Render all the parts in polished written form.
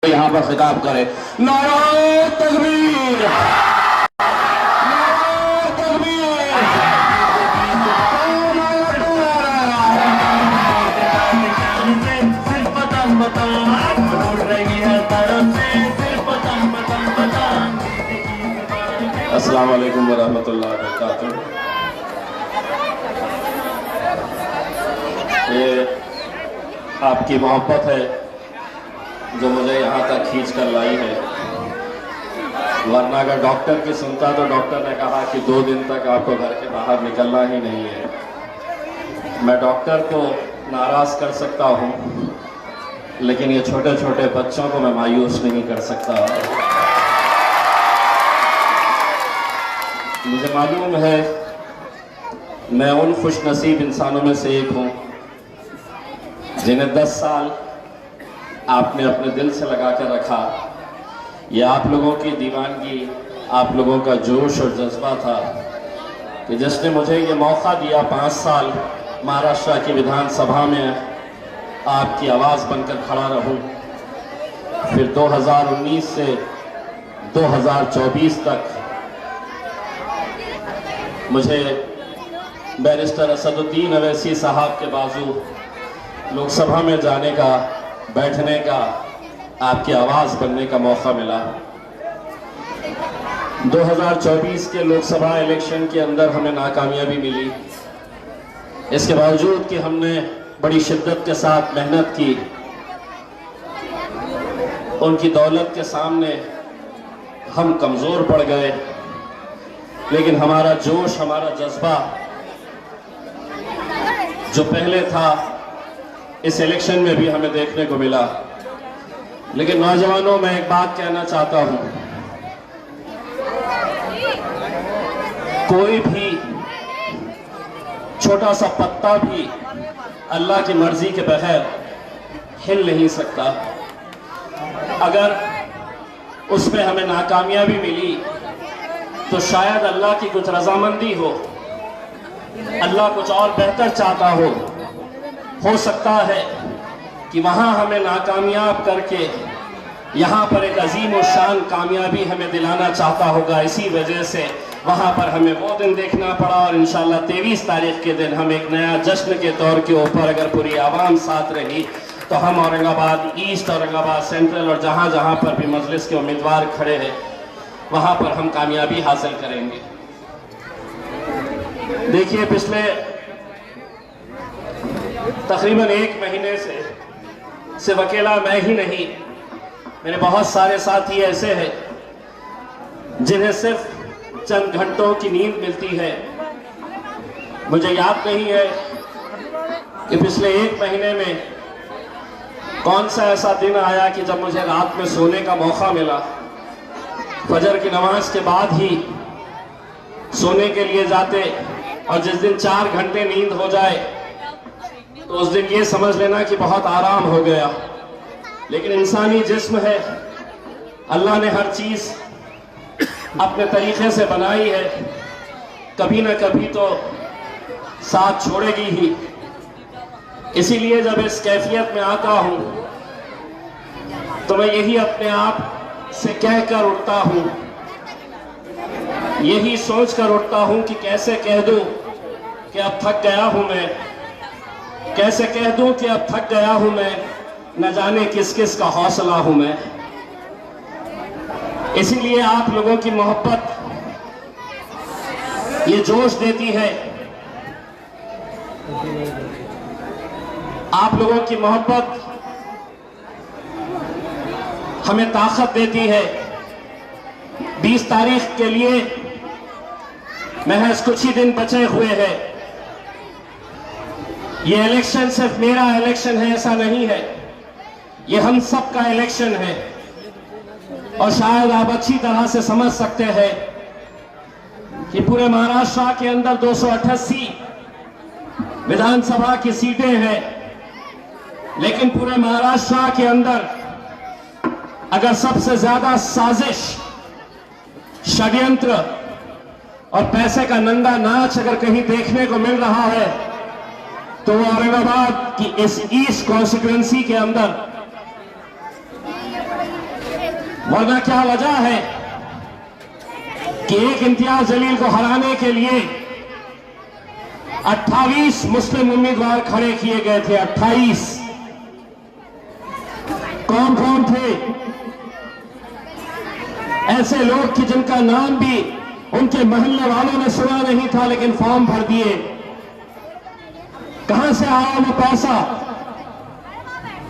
यहाँ पर खिताब करे, नारे तकबीर, नारे तकबीर। अस्सलाम वालेकुम वरहमतुल्लाहि वबरकातुह। ये आपकी मोहब्बत है जो मुझे यहाँ तक खींच कर लाई है, वरना अगर डॉक्टर की सुनता तो डॉक्टर ने कहा कि 2 दिन तक आपको घर के बाहर निकलना ही नहीं है। मैं डॉक्टर को नाराज़ कर सकता हूँ, लेकिन ये छोटे छोटे बच्चों को मैं मायूस नहीं कर सकता। मुझे मालूम है मैं उन खुशनसीब इंसानों में से एक हूँ जिन्हें 10 साल आपने अपने दिल से लगा कर रखा। ये आप लोगों की दीवानगी, आप लोगों का जोश और जज्बा था कि जिसने मुझे ये मौका दिया 5 साल महाराष्ट्र की विधानसभा में आपकी आवाज़ बनकर खड़ा रहूं। फिर 2019 से 2024 तक मुझे बैरिस्टर असदुद्दीन अवैसी साहब के बाजू लोकसभा में जाने का, बैठने का, आपकी आवाज़ बनने का मौका मिला। 2024 के लोकसभा इलेक्शन के अंदर हमें नाकामयाबी मिली। इसके बावजूद कि हमने बड़ी शिद्दत के साथ मेहनत की, उनकी दौलत के सामने हम कमज़ोर पड़ गए, लेकिन हमारा जोश, हमारा जज्बा जो पहले था इस इलेक्शन में भी हमें देखने को मिला। लेकिन नौजवानों, मैं एक बात कहना चाहता हूं, कोई भी छोटा सा पत्ता भी अल्लाह की मर्जी के बगैर हिल नहीं सकता। अगर उस पे हमें नाकामयाबी मिली तो शायद अल्लाह की कुछ रजामंदी हो, अल्लाह कुछ और बेहतर चाहता हो सकता है कि वहाँ हमें नाकामयाब करके यहाँ पर एक अजीम और शान कामयाबी हमें दिलाना चाहता होगा। इसी वजह से वहाँ पर हमें वो दिन देखना पड़ा और इंशाल्लाह 23 तारीख के दिन हम एक नया जश्न के तौर के ऊपर, अगर पूरी आवाम साथ रही, तो हम औरंगाबाद ईस्ट, औरंगाबाद सेंट्रल और जहाँ जहाँ पर भी मजलिस के उम्मीदवार खड़े हैं वहाँ पर हम कामयाबी हासिल करेंगे। देखिए, पिछले तकरीबन 1 महीने से सिर्फ अकेला मैं ही नहीं, मेरे बहुत सारे साथी ऐसे हैं जिन्हें सिर्फ चंद घंटों की नींद मिलती है। मुझे याद नहीं है कि पिछले 1 महीने में कौन सा ऐसा दिन आया कि जब मुझे रात में सोने का मौका मिला। फजर की नमाज के बाद ही सोने के लिए जाते, और जिस दिन 4 घंटे नींद हो जाए तो उस दिन ये समझ लेना कि बहुत आराम हो गया। लेकिन इंसानी जिस्म है, अल्लाह ने हर चीज़ अपने तरीके से बनाई है, कभी ना कभी तो साथ छोड़ेगी ही। इसीलिए जब इस कैफियत में आता हूँ तो मैं यही अपने आप से कह कर उठता हूँ, यही सोच कर उठता हूँ कि कैसे कह दूँ कि अब थक गया हूँ मैं, कैसे कह दूँ कि अब थक गया हूँ मैं, न जाने किस किस का हौसला हूँ मैं। इसीलिए आप लोगों की मोहब्बत ये जोश देती है, आप लोगों की मोहब्बत हमें ताकत देती है। 20 तारीख के लिए महज कुछ ही दिन बचे हुए हैं। ये इलेक्शन सिर्फ मेरा इलेक्शन है ऐसा नहीं है, ये हम सब का इलेक्शन है। और शायद आप अच्छी तरह से समझ सकते हैं कि पूरे महाराष्ट्र के अंदर 288 विधानसभा की सीटें हैं, लेकिन पूरे महाराष्ट्र के अंदर अगर सबसे ज्यादा साजिश, षड्यंत्र और पैसे का नंगा नाच अगर कहीं देखने को मिल रहा है तो वो औरंगाबाद की इस ईस्ट कॉन्स्टिट्यूएंसी के अंदर वरना क्या वजह है कि एक इम्तियाज जलील को हराने के लिए 28 मुस्लिम उम्मीदवार खड़े किए गए थे। 28। कौन कौन थे? ऐसे लोग कि जिनका नाम भी उनके मोहल्ले वालों ने सुना नहीं था, लेकिन फॉर्म भर दिए। कहां से आया वो पैसा?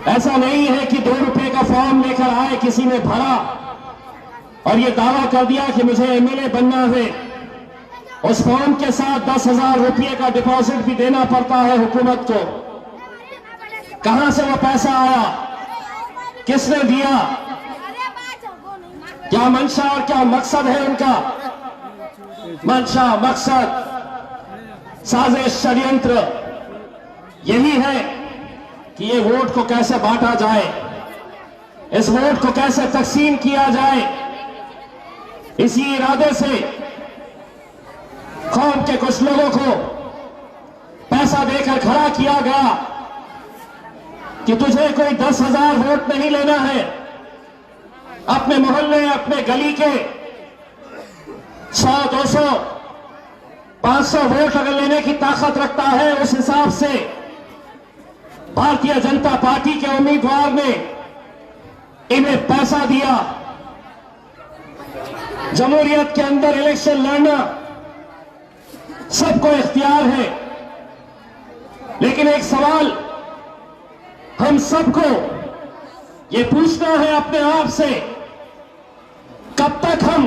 ऐसा नहीं है कि 2 रुपए का फॉर्म लेकर आए, किसी ने भरा और ये दावा कर दिया कि मुझे एमएलए बनना है। उस फॉर्म के साथ 10,000 रुपये का डिपॉजिट भी देना पड़ता है हुकूमत को। कहां से वो पैसा आया? किसने दिया? क्या मंशा और क्या मकसद है उनका? मंशा, मकसद, साजिश, षड्यंत्र यही है कि ये वोट को कैसे बांटा जाए, इस वोट को कैसे तकसीम किया जाए। इसी इरादे से कौम के कुछ लोगों को पैसा देकर खड़ा किया गया कि तुझे कोई 10,000 वोट नहीं लेना है। अपने मोहल्ले, अपने गली के 100, 200, 500 वोट अगर लेने की ताकत रखता है, उस हिसाब से भारतीय जनता पार्टी के उम्मीदवार ने इन्हें पैसा दिया। जमहूरियत के अंदर इलेक्शन लड़ना सबको इख्तियार है, लेकिन एक सवाल हम सबको ये पूछना है अपने आप से, कब तक हम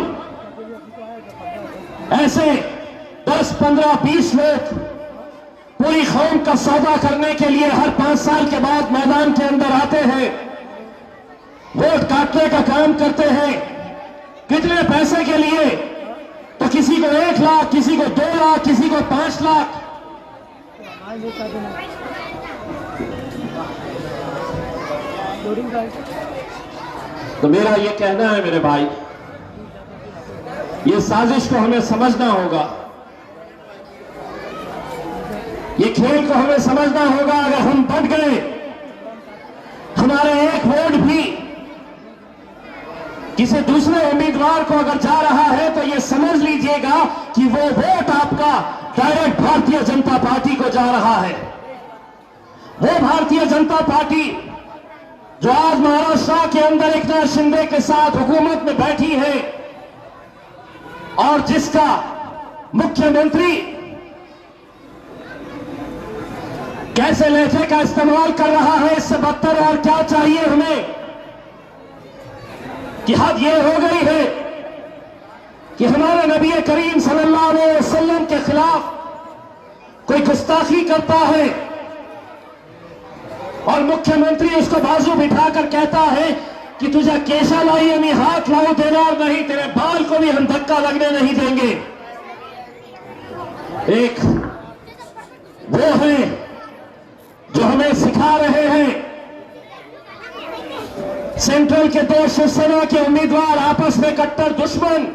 ऐसे 10, 15, 20 लोग पूरी कौम का सौदा करने के लिए हर 5 साल के बाद मैदान के अंदर आते हैं, वोट काटने का काम करते हैं। कितने पैसे के लिए? तो किसी को 1 लाख, किसी को 2 लाख, किसी को 5 लाख। तो मेरा ये कहना है मेरे भाई, ये साजिश को हमें समझना होगा, ये खेल को हमें समझना होगा। अगर हम बट गए, हमारे एक वोट भी किसी दूसरे उम्मीदवार को अगर जा रहा है, तो ये समझ लीजिएगा कि वो वोट आपका डायरेक्ट भारतीय जनता पार्टी को जा रहा है। वो भारतीय जनता पार्टी जो आज महाराष्ट्र के अंदर एकनाथ शिंदे के साथ हुकूमत में बैठी है और जिसका मुख्यमंत्री कैसे लहजे का इस्तेमाल कर रहा है, इससे बदतर और क्या चाहिए हमें? कि हद ये हो गई है कि हमारे नबी करीम सल्लल्लाहु अलैहि वसल्लम के खिलाफ कोई गुस्ताखी करता है और मुख्यमंत्री उसको बाजू बिठाकर कहता है कि तुझे केशा लाई यानी हाथ लाओ देना और नहीं, तेरे बाल को भी हम धक्का लगने नहीं देंगे। एक वो है जो हमें सिखा रहे हैं। सेंट्रल के 2 शिवसेना के उम्मीदवार आपस में कट्टर दुश्मन,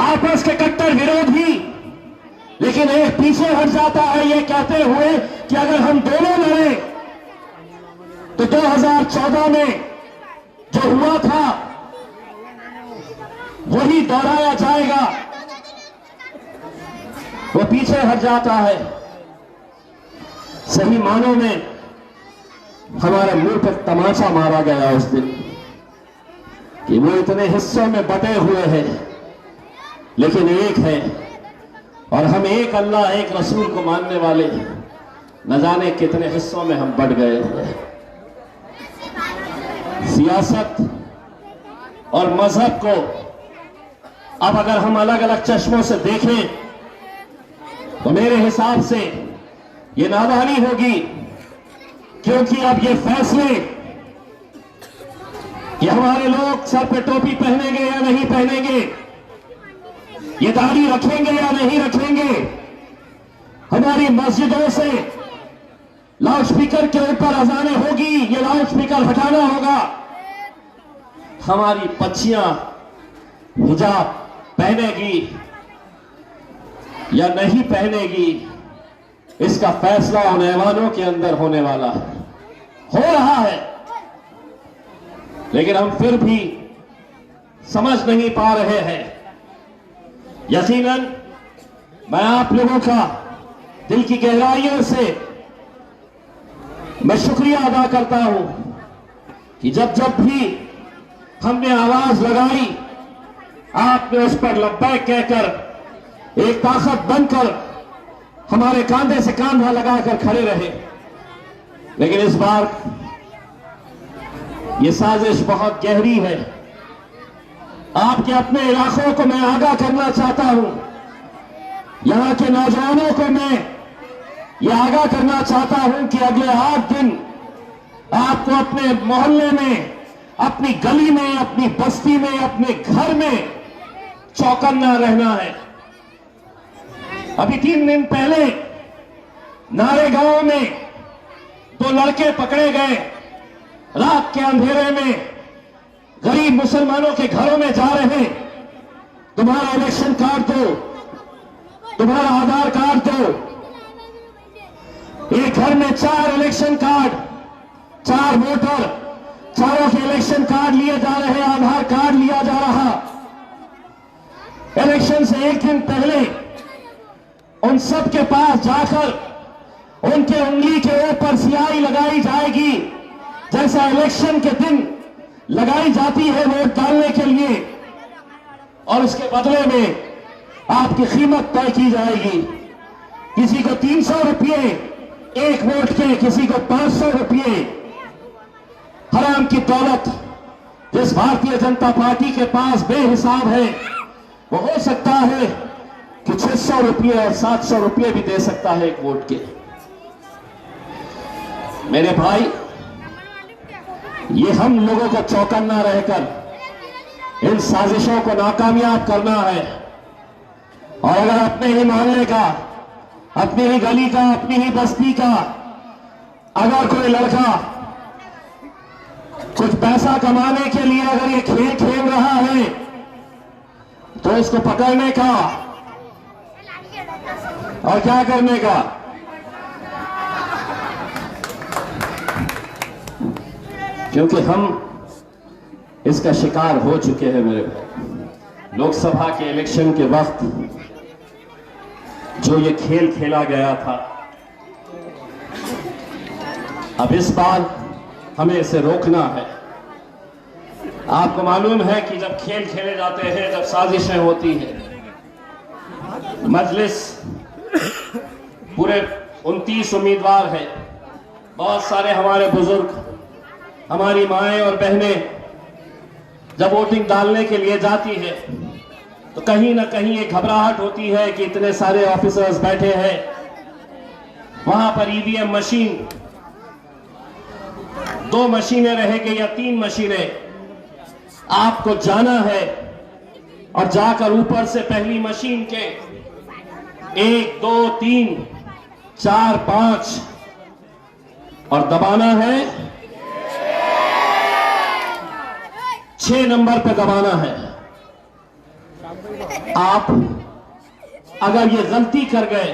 आपस के कट्टर विरोधी, लेकिन एक पीछे हट जाता है ये कहते हुए कि अगर हम दोनों लड़े तो 2014 में जो हुआ था वही दोहराया जाएगा। वो पीछे हट जाता है। सही मानों में हमारे मुंह पर तमाचा मारा गया उस दिन कि वो इतने हिस्सों में बटे हुए हैं, लेकिन एक है और हम एक अल्लाह, एक रसूल को मानने वाले न जाने कितने हिस्सों में हम बट गए हैं। सियासत और मजहब को अब अगर हम अलग अलग चश्मों से देखें तो मेरे हिसाब से ये नादानी होगी, क्योंकि अब ये फैसले कि हमारे लोग सर पे टोपी पहनेंगे या नहीं पहनेंगे, ये दाढ़ी रखेंगे या नहीं रखेंगे, हमारी मस्जिदों से लाउडस्पीकर के ऊपर अजानें होगी, ये लाउडस्पीकर हटाना होगा, हमारी बच्चियां हिजाब पहनेगी या नहीं पहनेगी, इसका फैसला उन ऐवानों के अंदर होने वाला है, हो रहा है। लेकिन हम फिर भी समझ नहीं पा रहे हैं। यकीनन मैं आप लोगों का दिल की गहराइयों से मैं शुक्रिया अदा करता हूं कि जब जब भी हमने आवाज लगाई, आपने उस पर लब्बैक कहकर एक ताकत बनकर हमारे कांधे से कांधा लगाकर खड़े रहे। लेकिन इस बार यह साजिश बहुत गहरी है। आपके अपने इलाकों को मैं आगाह करना चाहता हूं, यहां के नौजवानों को मैं यह आगाह करना चाहता हूं कि अगले 8 दिन आपको अपने मोहल्ले में, अपनी गली में, अपनी बस्ती में, अपने घर में चौकन्ना रहना है। अभी 3 दिन पहले नारेगांव में 2 लड़के पकड़े गए। रात के अंधेरे में गरीब मुसलमानों के घरों में जा रहे, तुम्हारा इलेक्शन कार्ड दो, तुम्हारा आधार कार्ड दो। एक घर में 4 इलेक्शन कार्ड, 4 वोटर, चारों के इलेक्शन कार्ड लिए जा रहे, आधार कार्ड लिया जा रहा। इलेक्शन से 1 दिन पहले उन सब के पास जाकर उनके उंगली के ऊपर स्याही लगाई जाएगी, जैसा इलेक्शन के दिन लगाई जाती है वोट डालने के लिए, और उसके बदले में आपकी कीमत तय की जाएगी। किसी को 300 रुपये एक वोट के, किसी को 500 रुपये। हराम की दौलत जिस भारतीय जनता पार्टी के पास बेहिसाब है, वो हो सकता है कि 600 रुपये और 700 रुपये भी दे सकता है एक वोट के। मेरे भाई, ये हम लोगों को चौकन्ना रहकर इन साजिशों को नाकामयाब करना है। और अगर अपने ही मोहल्ले का, अपनी ही गली का, अपनी ही बस्ती का अगर कोई लड़का कुछ पैसा कमाने के लिए अगर ये खेल खेल रहा है, तो इसको पकड़ने का और क्या करने का, क्योंकि हम इसका शिकार हो चुके हैं मेरे भाई। लोकसभा के इलेक्शन के वक्त जो ये खेल खेला गया था, अब इस बार हमें इसे रोकना है। आपको मालूम है कि जब खेल खेले जाते हैं, जब साजिशें होती हैं, मजलिस पूरे 29 उम्मीदवार हैं, बहुत सारे हमारे बुजुर्ग, हमारी माएं और बहनें जब वोटिंग डालने के लिए जाती है तो कहीं ना कहीं एक घबराहट होती है कि इतने सारे ऑफिसर्स बैठे हैं वहां पर। ईवीएम मशीन, 2 मशीनें रहेंगी या 3 मशीनें, आपको जाना है और जाकर ऊपर से पहली मशीन के 1 2 3 4 5 और दबाना है 6 नंबर पे दबाना है। आप अगर ये गलती कर गए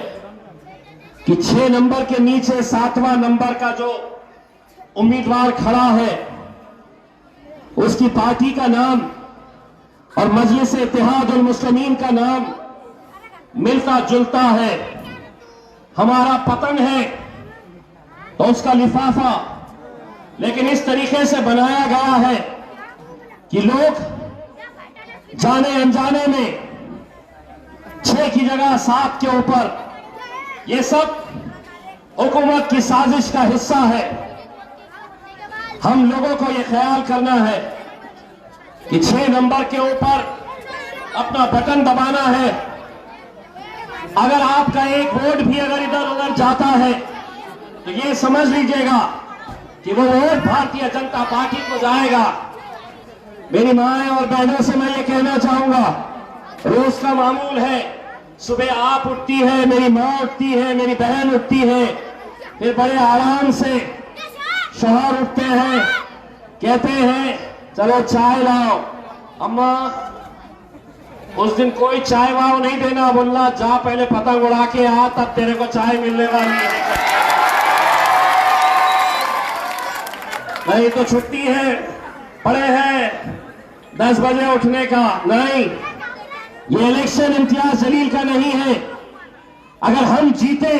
कि 6 नंबर के नीचे 7वां नंबर का जो उम्मीदवार खड़ा है उसकी पार्टी का नाम और मजलिस इत्तेहादुल मुस्लिमीन का नाम मिलता जुलता है, हमारा पतन है तो उसका लिफाफा लेकिन इस तरीके से बनाया गया है कि लोग जाने अनजाने में 6 की जगह 7 के ऊपर, ये सब हुकूमत की साजिश का हिस्सा है। हम लोगों को यह ख्याल करना है कि 6 नंबर के ऊपर अपना बटन दबाना है। अगर आपका एक वोट भी अगर इधर उधर जाता है तो ये समझ लीजिएगा कि वो वोट भारतीय जनता पार्टी को जाएगा। मेरी माएं और बहनों से मैं ये कहना चाहूंगा, रोज का मामूल है, सुबह आप उठती है, मेरी माँ उठती है, मेरी बहन उठती है, फिर बड़े आराम से शौहर उठते हैं, कहते हैं चलो चाय लाओ। अम्मा उस दिन कोई चाय वाव नहीं देना, बोलना जा पहले पतंग उड़ा के आ, तब तेरे को चाय मिलने वाली है। नहीं तो छुट्टी है, पड़े हैं 10 बजे उठने का। नहीं, ये इलेक्शन इम्तियाज जलील का नहीं है। अगर हम जीते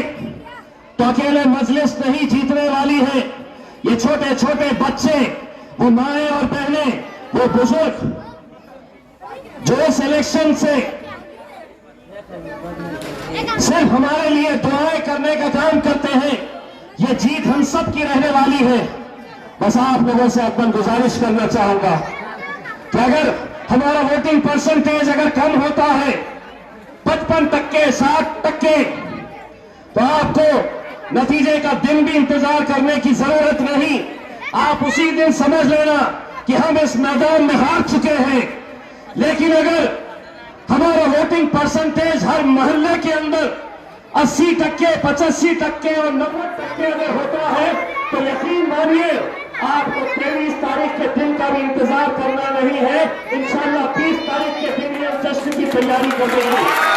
तो अकेले मजलिस नहीं जीतने वाली है। ये छोटे छोटे बच्चे, वो माएं और बहनें, वो बुजुर्ग जो इस इलेक्शन से सिर्फ हमारे लिए दुआएं करने का काम करते हैं, ये जीत हम सब की रहने वाली है। बस आप लोगों से अपन गुजारिश करना चाहूंगा कि अगर हमारा वोटिंग परसेंटेज अगर कम होता है 55%, 60%, तो आपको नतीजे का दिन भी इंतजार करने की जरूरत नहीं। आप उसी दिन समझ लेना कि हम इस मैदान में हार चुके हैं। लेकिन अगर हमारा वोटिंग परसेंटेज हर मोहल्ले के अंदर 80%, 85% और 90% अगर होता है तो यकीन मानिए आपको 23 तारीख के दिन का भी इंतजार करना नहीं है। इंशाल्लाह 20 तारीख के दिन ये जश्न की तैयारी कर देंगे।